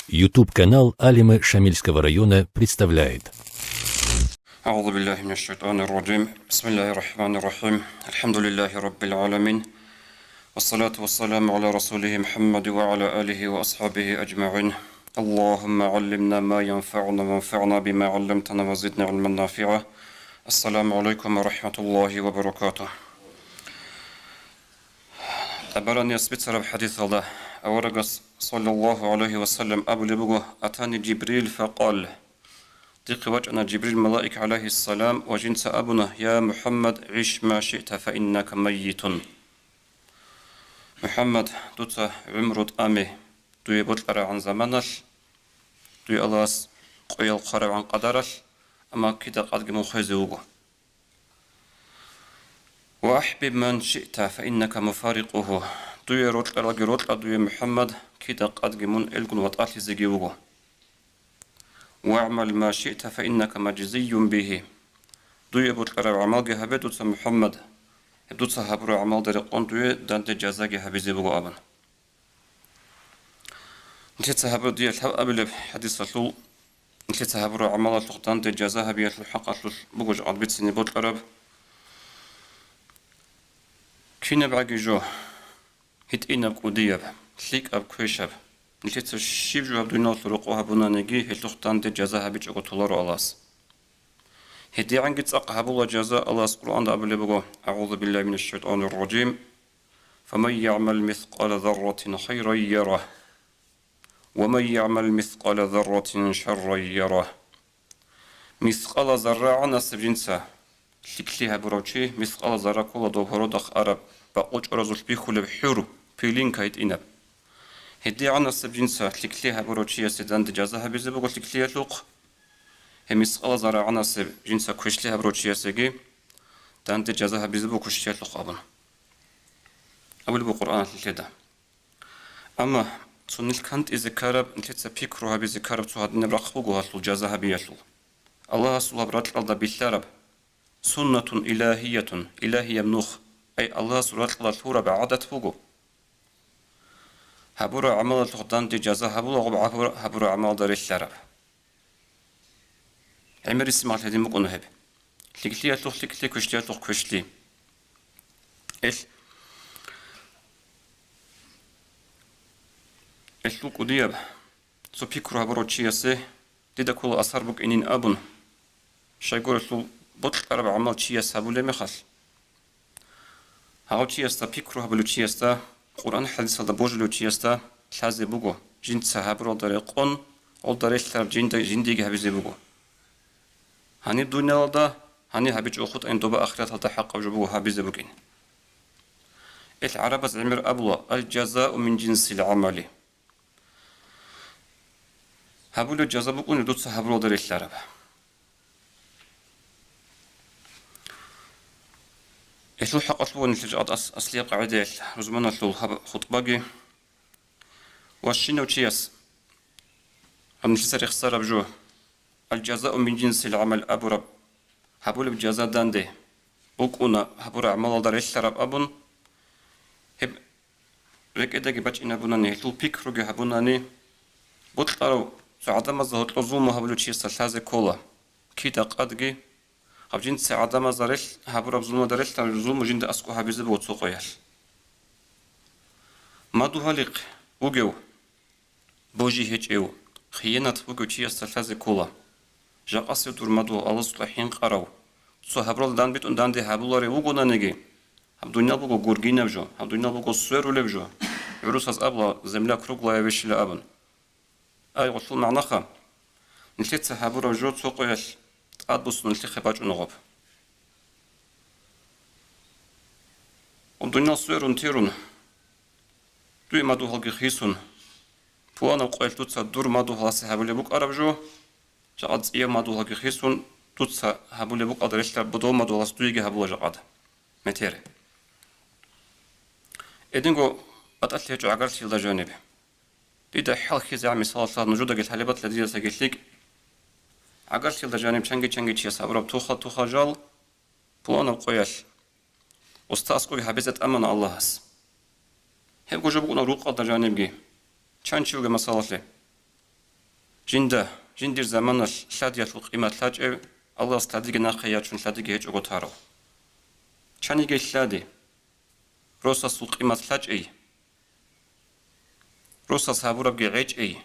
YouTube-канал Алимы Шамильского района представляет. أعوذ بالله من الشيطان الرجيم بسم الله الرحمن الرحيم الحمد لله رب العالمين والصلاة والسلام على رسوله محمد وعلى آله وأصحابه أجمعين اللهم علمنا ما ينفعنا وانفعنا بما علمتنا وزدنا علما نافعا السلام عليكم ورحمة الله وبركاته. أبرني أسبتر بحديث الله أورقص صلى الله عليه وسلم أبو لبقه أتاني جبريل فقال دق وجهنا جبريل ملائك عليه السلام وجنس أبنا يا محمد عش ما شئت فإنك ميت. محمد دوتا عمرت أمي دوي بطلر عن زمانش دوي ألاس قيل قرب عن قدرش أما كده قد مخزوغو وأحبب من شئت فإنك مفارقه دوي روتلا دوي محمد كده قد من إلقن وطأتي زيجيوغو واعمل ما شئت فإنك مجزي به دوي بطلر عمال جهبت محمد دوت هبرو عمال درقون دوي دانت جزاء جهبزي بغو أبن نتيت هبرو دي الحب قبل حديث رسول نتيت هبرو عمال تقدان دي جزاء بيت الحق بغوج عبيت سني بطلر كين بعجي جو هت إن بقوديب سليك أب كويشب نتيت الشيب جو هبدو ناس رقوها بنا نجي هتلقطان دي جزاء بيت جو تلارو ألاس هدي عن قد أقهب الله جزاء الله القرآن قبل بقى أعوذ بالله من الشيطان الرجيم فمن يعمل مثقال ذرة خيرا يره ومن يعمل مثقال ذرة شرا يره مثقال ذرة عن السبجنسة شكلها بروتشي مثقال ذرة كل دوهرو دخ أرب بقوش رزول بيخول بحيرو بيلين كايت إنب هدي عن السبجنسة شكلها بروتشي سيدان جزاها بيزبقوا شكلها لوق همسقال ذرة عن السب جنسة كشلها بروتشي سجى دان جزاها بيزبقوا كشلها لوق أبن أول بقرآن كده أما سنل كانت إذا كرب نتيجة بيكروها بذكرب سهاد نبرق بقوها الجزاها بيشل الله سبحانه برات الله بالشرب سنة إلهية منوخ أي الله سبحانه الله ثورة بعدد فوقه هبور عمل تقدان دي جزاها هبور عمل دار الشرب عمر اسمع هذه مقولة هب لكلية لوخ لكلية كشلية لوخ كشلي إيش لوك ودياب سو بيكروها بروتشي سه ديدا كل أثر بك إنين أبن شايقول لو بطل أربع عمل شيء سابولة مخص هاو شيء استا بيكروها بلو شيء استا قرآن حديث هذا بوجلو شيء استا لازم بقو جنت سحابرو دريقون أو دريش لار جندي جهبزي بقو هني الدنيا دا هني هبيج أخذ أن دوبا آخرت هذا حق وجبوه هبزي بقين العرب عمر أبلا الجزاء من جنس العمل هبولو الجزاء بقون يدوت سحابرو دريش لارب إيش الحق أصلون التجارات أصلية قاعدة رزمنا لول خطبة واشينا وشياس هم نشتري خسارة بجوه الجزاء من جنس العمل أبرب هبول بجزاء داندي بوكونا هبور عمل داريش لرب أبون هب رك إداك بتش إن أبوناني هتلو بيك رجع أبوناني بطلعوا سعادة مزه هتلزوم هبولو شياس الحازة كولا كيدا قدقي هبجين سعادة مزارش هبور بزلمة دارش لرزوم جند أسكو هبيز بوتسوقياش ما دو هالق وجو بوجي هج إيو خيانة وجو شياس الحازة كولا جاء أصل درمدو الله صلحين قراو سو هبرال دان بيت دان دي هبولاري وجونا نجي هبدونيا بوجو غورجينا بجو هبدونيا بوجو سوير ولا بجو عروس هز أبلا زملا كروك لا يبيش لا أبن أي وصل معنا خا نشيت هبورا جو تسوقياش أدبس نلتي خباج ونغب ودنيا سويرون تيرون دوي مادو هالجي خيسون فوانا قلت توتسا دور مادو هالسي هبولي بوك أرب جو جاءت إيه مادو هالجي خيسون توتسا هبولي بوك أدريش لاب بدو مادو هالستويجي هبولا جاءت متيري إدنغو أتأتلي جو عقرت يلدا جانب ديدا حال خيزي عمي صلاة الله نجودا قلت حليبات لديدا ساقلتليك عقرت يلدا جانب چنگي چيا سابراب توخا جال بوانا بقوياش وستاسكوي هبزت أمان الله هس هب جو بقونا روق أدا جانبجي چند چیوگه مسالته جندر زمان الشادية القيمة لاج الله استدق ناقيات شن شادي جيج أقطارو شاني جي شادي روسا سوق قيمة لاج روسا صابورة بجي عيج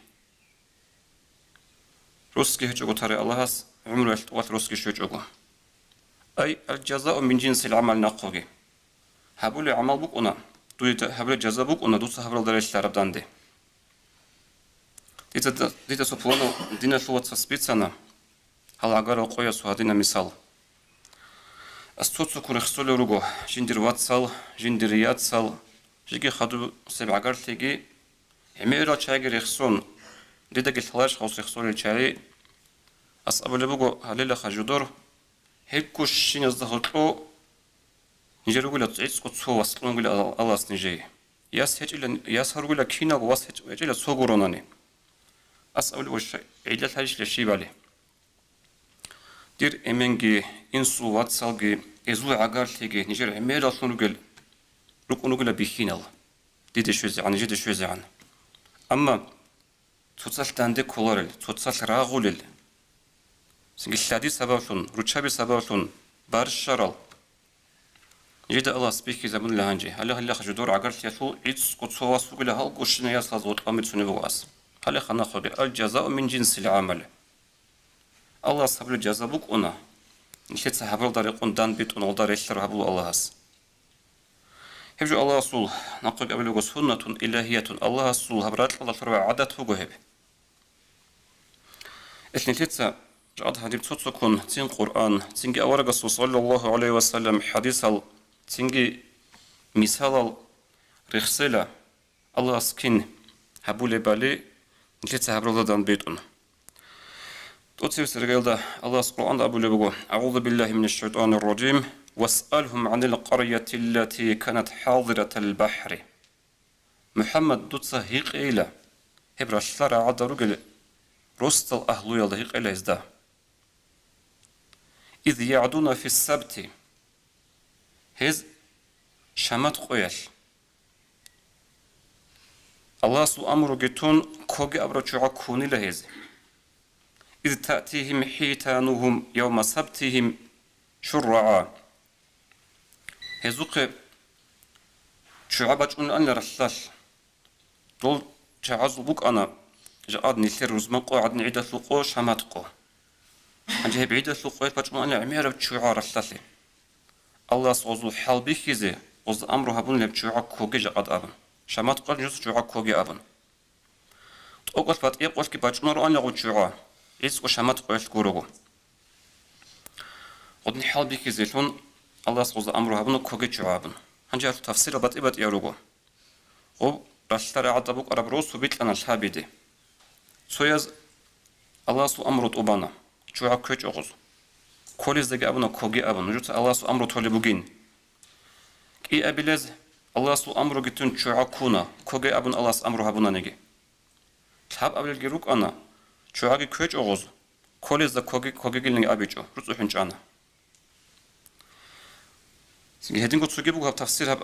روسكي هيج أقطاري الله هس عمره يلتقوات روسكي شوج أقو أي الجزاء من جنس العمل ناقوغي هبولي عمل بوك أنا هبولي جزاء بوك أنا دوسا هبولي داريش لارب داندي ديتا سوبلانو دينا شوات سبيتسانا هل عقارو قويا سوهادينا مثال أستوتسو كوريخسولي روغو جندر واتسال جندريات سال جيجي خادو سيب عقار تيجي هميرا چايجي ريخسون ديدا جلتلاش خوص ريخسولي چاي أصابو لبوغو هليلا خاجودور هيكوش شين ازدهوتو نجرو غلا تعيس قدسو واسلون غلا ألاس نجي ياس هرغلا كينا واس هجلا سوغوروناني أصابو لبوش عيدل هايش لشي بالي دير إمنجي إنسو واتسالجي إزول عقار تيجي نجر عمير أصلا نقول نقول بيخينال ديد شو زعان جد شو زعان أما توصل تاندي كولارل توصل راغولل سنجي شادي سبابشون روتشابي سبابشون بارشارل جد الله سبيكي زمن لهانجي هلا خجدور عقار تيشو عيد قصوا سوقي هل قشنا يا صازوت أمير سنبواس هلا خنا خبي الجزاء من جنس العمل الله صبر الجزاء بوك أنا نشيت سحبل طريقون دان بيت أنا ودار يشتر هبل الله هس هبجو الله رسول نقول قبل وجو سنة إلهية الله رسول هبرات الله تروى عادات وجو هب إيش نشيت جاد هدير تصدقون تين قرآن تينجي أورق صلى الله عليه وسلم حديث تينجي مثال رخصلة الله سكين هبول بالي نشيت سحبل الله دان بيت أنا توصيف سرقيلدا الله سبحانه أبو لبقو أعوذ بالله من الشيطان الرجيم واسألهم عن القرية التي كانت حاضرة البحر محمد دوتسا هيق إيلا هبرا الشرع عدا رجل رستل أهلو يلدا هيق إيلا إزدا إذ يعدون في السبت هز شمت قويل الله سو أمرو جتون كوغي أبرا چوعا كوني لهز إذ تأتيهم حيتانهم يوم سبتهم شرعا هزوق شعبات أن رسال دول تعزل بوك أنا جاء نسير رزمقو عدن عيدة لقو شماتقو أنجه بعيدة لقو يتبجمو أنا عميرة بشعا رسالي الله سوزو حال بيخيزي وز أمرو هبون لبشعا كوغي جاء أبن شماتقو جنس شعا كوغي أبن تقول فاتئيق وشكي بجمو رؤان لغو شعا إيش وشمات قويش كوروغو قدن حال بيكي زيتون الله سوز أمره هبنو كوغي جوابن هنجي تفسير بات ياروغو و راشتر عطابوك عرب روس وبيت لنا الحابيدي سويز الله سو أمره طوبانا جواب كويش أغوز كوليز دقي أبنو كوغي أبن نجوت الله سو أمره تولي بوغين كي أبيلز الله سو أمره جتون جواب كونا كوغي أبن الله سو أمره هبنا نجي تحب أبيل جيروك أنا چوغي كوچ اوغوز كوليز دا كوغي گيلنگ ابيچو روز اوهنچانا سيگه هدين گوت سوگي بو تفسير هب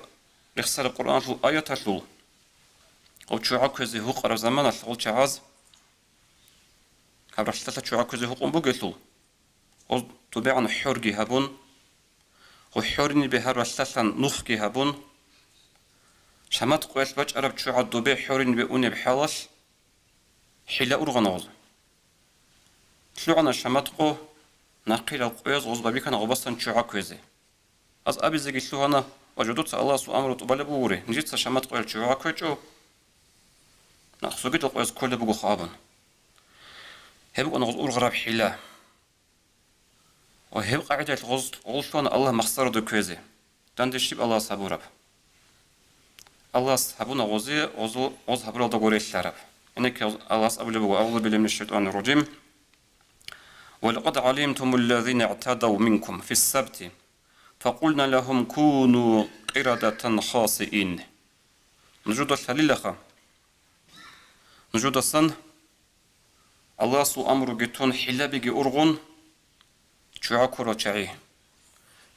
اخسار القران في ايات تشلو او چوغا كوزي هو قرا زمان اول چاز كبرشتا چوغا كوزي هو قوم گيتلو او طبيعن حورگي هبون او حورني به هر وشتان نوخگي هبون شمات قويش باچ عرب چوغا دوبه حورني به اون بحالش حيله اورغانوز شلون شماتقو نقيل القياس غصب بيك أنا غبصن شو عكوزي أز أبي زي شلون أنا وجدت الله سو أمر طبال بوري نجيت شماتقو شو عكوجو نخسوجت القياس كل بقو خابن هبقى أنا غزور غراب حلا وهبقى قاعدة الغز غلطان الله مخسر دو كوزي دندشيب الله صبورب الله صبونا غزي غز هبرا دغوري الشرب إنك الله صبور بقو أعوذ بالله من الشيطان الرجيم ولقد علمتم الذين اعتدوا منكم في السبت فقلنا لهم كونوا قردة خاسئين نجود الشليلخة نجود السن الله سو أمر جتون حلبي أرغن شعكرة شعي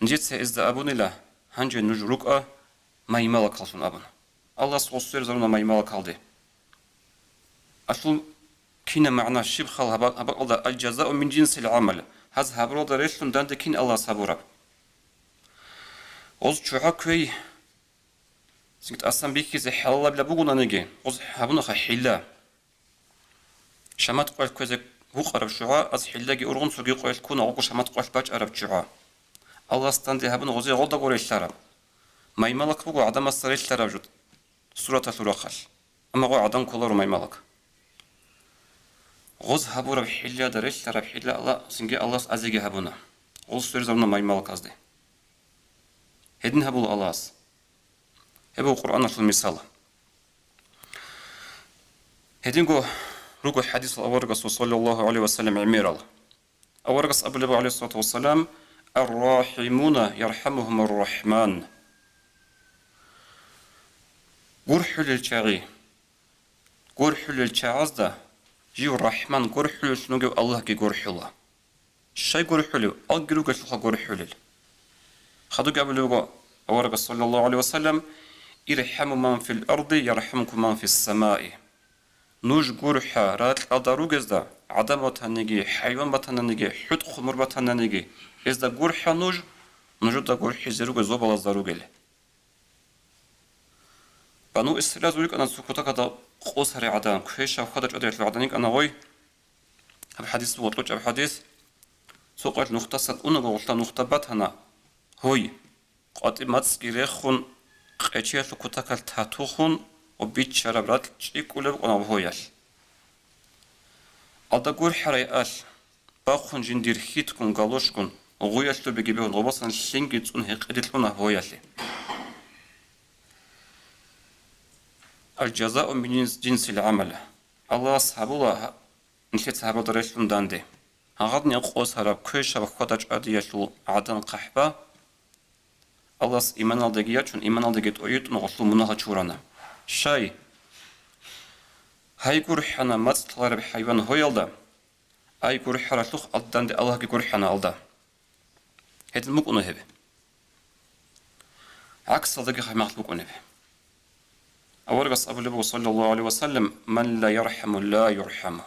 نجد سيزد أبون الله هنجي نجرك ما يملك خلصون أبن الله سو سير زرنا ما يملك خالدي أصل كنا معنا شبخ الله الجزاء من جنس العمل هذا هبرو دريشلون دانت كين الله صبورا اوز چوها كوي سنت اصلا بيكي زي حلال بلا بوغونا نيجي اوز هبونا خا حيلا شمات قوال كوزك هو قرب شوها از حيلاجي اورغون سوغي قوال كون اوغو شمات قوال باج عرب شوها الله ستاندي هبون غوزي غولدا غوريشلارا مايمالك بوغو عدم السريشلارا جود سورة سورة اما غو عدم كولارو مايمالك غوز هبورا بحيلا دريشلارا بحيلا الله سنجي الله ازيجي هبونا غوز سوريزامنا مايمالك ازدي هدين هبول الله هبو القرآن في المثال هدين جو روكو حديث الأورقص صلى الله عليه وسلم عمير الله أورقص أبو عليه الصلاة والسلام الراحمون يرحمهم الرحمن قرح للشاغي قرح للشاغز ده جيو الرحمن قرح للشنوغي الله كي قرح الله الشاي قرح له أقلو قشلخ قرح له خدو قبل أورق صلى الله عليه وسلم يرحم من في الأرض يرحمكم من في السماء نوج قرحة رات أدارو جزدا عدم بطننجي حيوان بطننجي حد خمر بطننجي إذا قرحة نوج دا قرحة زروج زوبلا زروجل بنو إسرائيل زوريك أنا سكوتا كذا قوس هري عدان كيش أخذت أدريت العدانيك أنا وي هب حديث وطلج أب حديث سوقت نقطة سد أنا قلت نقطة بات هوي قد ماتسكيري خون قيتشي لكوتاكال تاتوخون وبيت شرابرات تشيكولب قنابهويال أدا قور حريقال باخون جندير خيتكون غالوشكون وغوياشلو بيجيبهون غباصان شنجيتون هيقريتلون هويالي الجزاء من جنس العمل الله أصحاب الله نشيت صحابة دريشلون داندي هغادني أقوس هراب كويشا بخواتاج أدياشلو عدن قحبا الله إيمان الدقيقة چون إيمان الدقيقة أيوت نغسلو منها چورانا شاي هاي قرحنا ماتطلار بحيوان هويالدا أي قرحنا لخ أدان دي الله كي قرحنا ألدا هيد المقونة هبه عكس الدقيقة خي مغت مقونة هبه أورغس أبو لبو صلى الله عليه وسلم من لا يرحم لا يرحم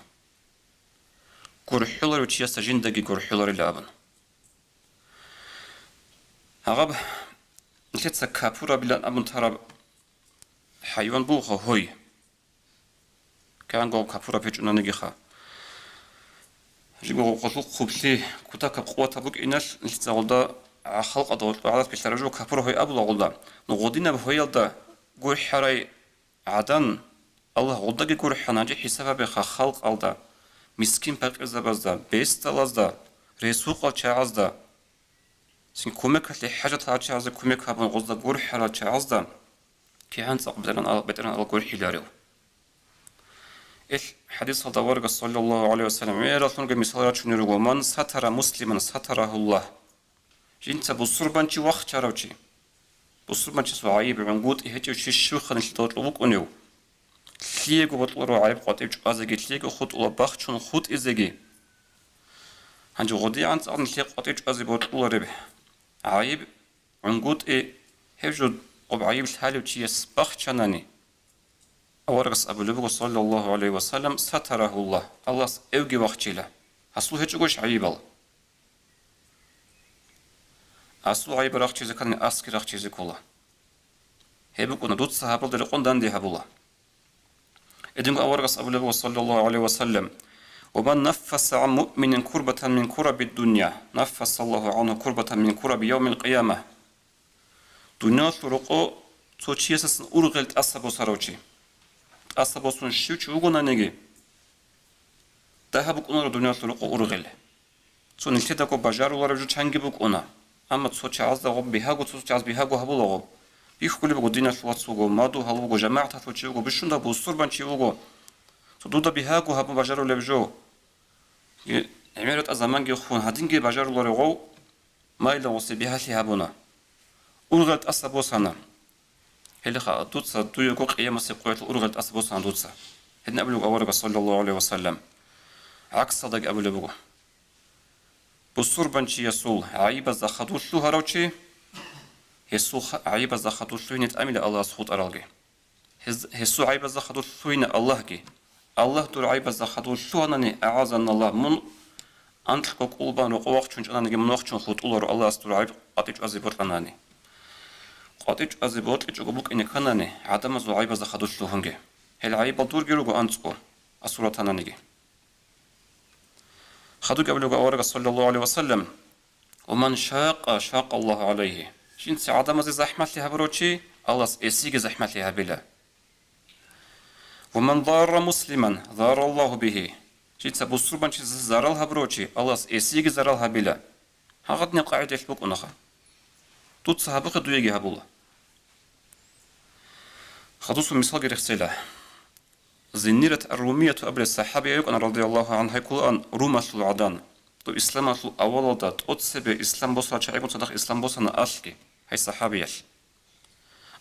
قرحلر وچياستا جندقي قرحلر لابن هغب نتيتسا كابورا بلان أبن تراب حيوان بوغا هوي كان غو كابورا بيجونا نجيخا جيغو قصو خوبسي كوتا كاب قوة بوك إناش نتيتسا غلدا خلق أدوات بعضات بيشتراجو كابورا هوي أبو غلدا نغودينا بهوي الدا قوي حراي عدن الله غلدا قوي حناجي حسابا بيخا خلق ألدا مسكين باق إزابازدا بيستالازدا ريسوق الچاعزدا سين كوميك اللي حاجة تاعش عز كوميك هابون غزة قرح على عزدا كي عن بدران على قرح لاريو إيش حديث هذا ورقة صلى الله عليه وسلم يا رسول الله مثال شنو من ستر مسلما ستره الله جنت بصربان شي وقت شراوشي بصربان شي صعيب عنقود هيك شي شوخ نشتوت لوك أنيو ليجو بطلرو عيب قاتب جازجي ليجو خود ولا بخ شون خود إزجي هنجو غدي عن صار نشيق قاتب جازي بطلرو عيب عنقود هجود وبعيب الحالي وشي يسبخ شناني أورغس أبو لبغ صلى الله عليه وسلم ستره الله الله أوجي وقتيله أصله هجوش عيبال أصله عيب راح تيجي كان أسكر راح تيجي كله هبكون دوت صحابة دلقون داندي هبولا إدم أورغس أبو لبغ صلى الله عليه وسلم ومن نفس عن مؤمن كربة من كرب الدنيا نفس الله عنه كربة من كرب يوم القيامة دنيا سرقو توشيسن أورغلت أصابو ساروشي أصابو سن شوچ وغنا نيجي دهبك أنور دنيا سرقو أورغل سو نلتدكو بجارو لارجو چنگي بك أنا أما توشي عزدغو بيهاغو توشي عز بيهاغو هبولغو بيخولي بغو دنيا سواتسوغو مادو هلوغو جماعة توشيوغو بشوندا بوصربان چيوغو دودا بيهاغو هبو بجارو لبجو عميرت أزمان جي خون هادينجي بجارو لارغو مايلا وسي بيهاتي هبونا أورغلت أصابو سانا هل خا دوتسا دويغو قيامة سيقويت أورغلت أصابو سانا دوتسا هدنا أبلغ أورغ صلى الله عليه وسلم عكس صدق أبلغو بصور بانشي يسول عيبا زخدوشلو هراوشي هسو عيبا زخدوشلو نت أميل الله سخوت أرالجي هسو عيبا زخدوشلو الله جي الله دور عيبة زخدو شو أنني أعاذنا الله من أنت قلبان وقوق شنج أنا من وقت شن خط الله استر عيب قطيج أزيبط أناني قطيج أزيبط إيش قبلك إني كناني عدم زو عيبة زخدو شو هنجي هل عيبة دور جيرو أنتقو الصورة أنانيجي خدو قبل أورق صلى الله عليه وسلم ومن شاق الله عليه شين عدم زي زحمة لها بروتشي الله إسيج زحمة لها بلا ومن ضار مسلما ضار الله به شين سبصر بنش زارلها بروتشي الله إسيج زارلها بلا هاغدني قاعدة يشبك أنخا توت صحابك دويجي هبولا خدوس مثال غير اختلا زنيرة الرومية قبل الصحابة يقول رضي الله عنها يقول أن روما العدان تو إسلام أول ده تقصي إسلام بوسا شعيب صدق إسلام بوسا نأشكي هاي صحابيش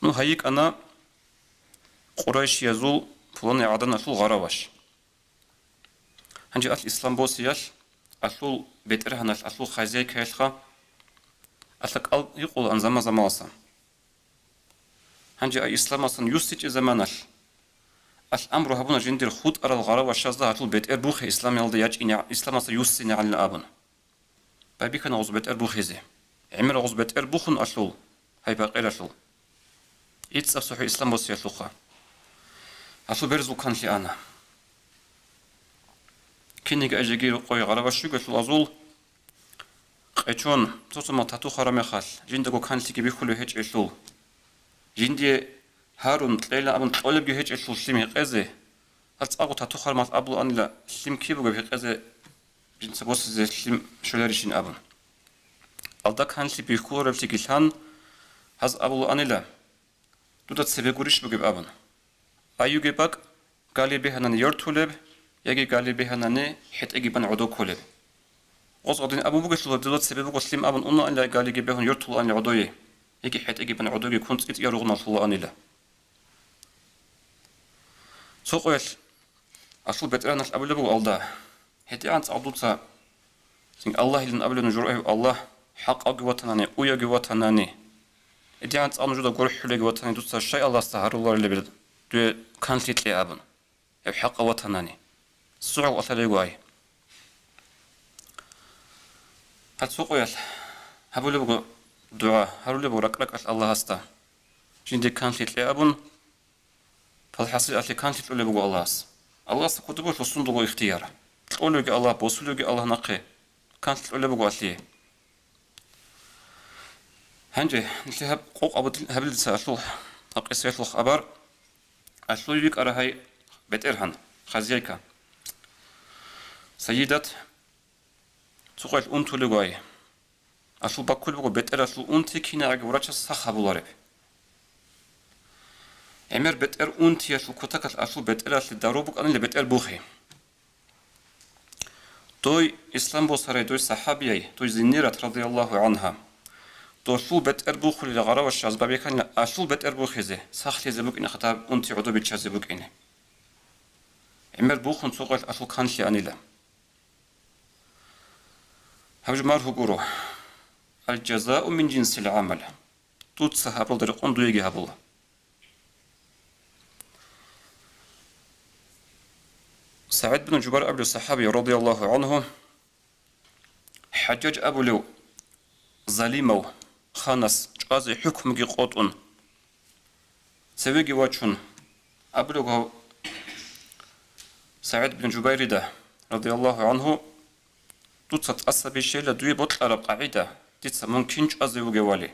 نو هيك أنا قريش يزول فلان عدن أشول غراوش هنجي الإسلام بوسياش أشول بيترهنش أشول خزي كيشخا أشلك يقول أن زما أصلا هنجي الإسلام أصلا يستيج زمانش الأمر هبونا جندر خود أرى الغراوش شازده أشول بيت إربوخ إسلام يلدي يج إن إسلام أصلا يستيني على الأبن بابي كان غوز بيت إربوخ زي عمر غوز بيت إربوخن أشول هاي باقي أشول يتصفح الإسلام بوسياش لخا أشول بيرزو كان لي أنا كينيك أجيجي قوي غراوش شو قشول أزول قيتون توسما تاتو خرامي خال جندقو كان لي بيخلو هيج أشول جندي هارون تلاقي أبن طالب جهج أشول سيمي قزة هل تأخذ تاتو خرامات أبلو أن لا سيم كيبو جه قزة جنس بوس زي سيم شلاريشين أبن ألدا كان لي بيخلو ربتي كيشان هز أبلو أن لا دودا تسبيقوريش بجيب أبن أيو جيبك قالي بهنا يرتولب يجي قالي بهنا حت أجيبن عدو كولب غصدين أبو بقى شلون دودا تسبيقو سليم أبن أنو أن لا قالي جيبهن يرتول أن عدوي يجي حت أجيبن عدوي كنت يروغنا شلون أن لا سوقيش أصل بتران الأبل بقول الله هتي عن تعضوتها سين الله اللي نقبل نجرؤه الله حق أجواتنا ويا جواتنا هتي عن تعض نجود قرح حلي جواتنا دوتها الشيء الله استهار الله اللي بيد دو كانت لي أبن حق واتنا سوع وصل يقوي هل سوقيش هبول بقول دعاء هبول بقول رك الله استا جندي كانت لي أبن فالحصيل أتلي كانت تقول بقول الله سكتبه في الصندوق اختيار تقول له الله بوصل له الله نقي كانت تقول بقول أتلي هنجي نتلهب قوق أبو هبل سأشلو أقيس يشلو خبر أشلو يبيك أرى هاي بترهن خزيكا سيدات تقول أنتو لقاي أشلو بقول بقول بتر أشلو أنتي كنا عجوراتش صح بولارب عمر بتر أنتي أشلو كتاك أشلو بتر أشلو داروبك أنا اللي بتر بوخي توي إسلام بوصري توي صحابي توي زنيرة رضي الله عنها تو شو بتر بوخي لغرا والشاز بابي كان أشلو بتر بوخي زي ساختي زبوك إن خطاب أنتي عدو بتشاز زبوك إني عمر بوخن سوقت أشلو كانشي أني لا هبج مارهو قورو الجزاء من جنس العمل توت صحابل درقون دويجي هبولا سعد بن جبر أبو الصحابي رضي الله عنه حجاج أبو لو ظليمو خانس جازي حكم جي قطن سويجي واتشون أبو لو سعد بن جبير ده رضي الله عنه توتسات أصابي شيء لدوي بطل عرب قاعدة تيتسا ممكن جازي وجوالي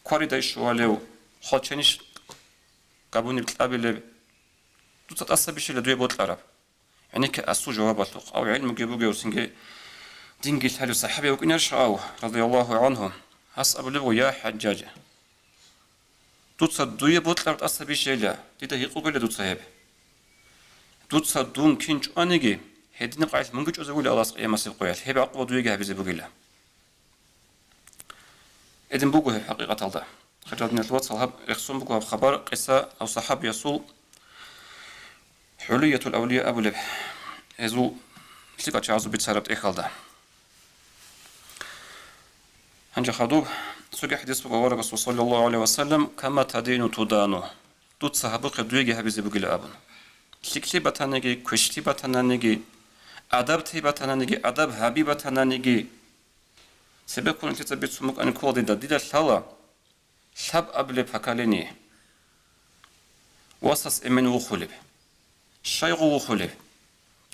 كواري ده شواليو خالشنيش قابوني بتقابل توتسات أصابي شيء لدوي بطل عرب يعني كأسو جوابات أو علم جيبو جوسنجي دينجي الحلو صحابي وكن يرشعوا رضي الله عنهم أصاب له يا حجاج توتصدوا يبطل أصاب شيء تيتا يقول له توتصيب توتصدون كنج أنيجي هدين قاعد منجج أزول الله سقيا مسيب قيال هبع قوة دويجها بزي بقيلا إذن بوجه حقيقة الله خرجنا الوقت صلاب يخصم بوجه خبر قصة أو صحاب يسول حلية الأولياء أبو لب هزو سيقا تعزو بتساربت إخالدا هنجا خدوب سوق حديث بقوار رسول صلى الله عليه وسلم كما تدين تدانو توت صحابك دويجي هبزي بقيل أبن Şikli batanegi, kuşli batananegi, adab ti batananegi, adab habi batananegi. Sebek konu tita bir sumuk ani kodi da dida sala. Şab able pakaleni. Wasas emen vukhulib. Şaygu vukhulib.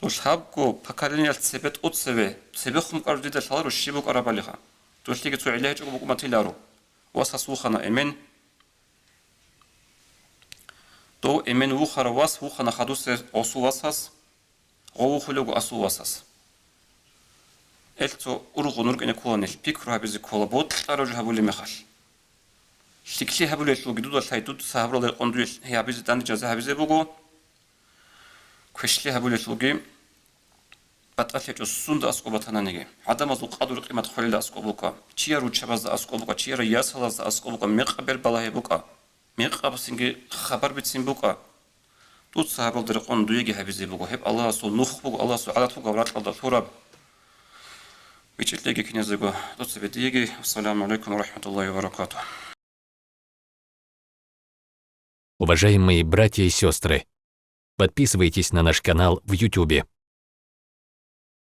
То шабко поколение цепет от себе. Себе хум каждый день шалару шибук арабалиха. То шлиге цу иляйчу бук матилару. Вас асухана эмен. То эмен ухара вас ухана хадусе осу васас. Гоухулугу асу васас. Эльцо ургу нургене куланел. Пикру хабизи кула бот лару хабули мехал. Штикли хабули шлуги дуда шайтут сахабралер кондуил. Хабизи тани жаза хабизи бугу. Квешли хабули шлуги. Баталечо сунда аскобатананеги. Адамазу қадур қимат холида аскобука. Чия ручабаз да аскобука, чия ясалаз да аскобука, меқабел балахебука. Меқабсинги хабар битсин бука. Тут сахабал дырқон дуеги хабизи бука. Хеп Аллах су нух бука, Аллах су алат бука, вратлада тураб. Вичетлеги князыгу. Тут себе диеги. Ассаламу алейкум ва рахматуллахи ва баракатух. Уважаемые братья и сестры, подписывайтесь на наш канал в YouTube.